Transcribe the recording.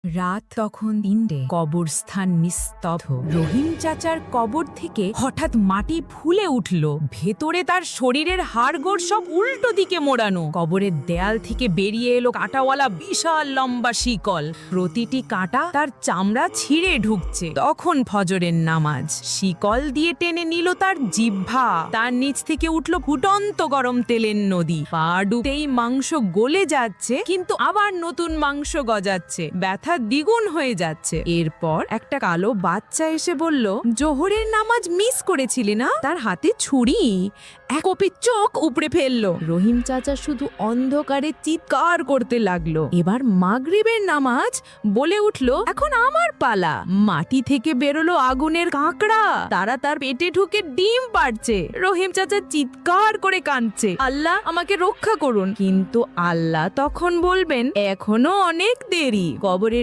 রাত তখন ৩টে, কবরস্থান নিস্তব্ধ। রহিম চাচার কবর থেকে হঠাৎ মাটি ফুলে উঠল। ভেতরে তার শরীরের হাড়গোড় সব উল্টো দিকে মোড়ানো। কবরের দেয়াল থেকে বেরিয়ে এলো কাঁটাওয়ালা বিশাল লম্বা শিকল। প্রতিটি কাঁটা তার চামড়া ছিঁড়ে ঢুকছে। তখন ফজরের নামাজ। শিকল দিয়ে টেনে নিল তার জিহ্বা। তার নিচ থেকে উঠল ফুটন্ত গরম তেলের নদী। পা ডুবতেই মাংস গলে যাচ্ছে, কিন্তু আবার নতুন মাংস গজাচ্ছে। ব্যথা দ্বিগুণ হয়ে যাচ্ছে। এরপর একটা কালো বাচ্চা এসে বলল, জোহরের নামাজ মিস করেছিলি না? তার হাতে ছুরি। এক কোপে চোখ উপড়ে ফেললো। রহিম চাচা শুধু অন্ধকারে চিৎকার করতে লাগলো। এবার মাগরিবের নামাজ। বলে উঠলো, এখন আমার পালা। মাটি থেকে বেরোলো আগুনের কাঁকড়া। তারা তার পেটে ঢুকে ডিম পাড়ছে। রহিম চাচা চিৎকার করে কাঁদছে, আল্লাহ আমাকে রক্ষা করুন। কিন্তু আল্লাহ তখন বলবেন, এখনো অনেক দেরি। কবরের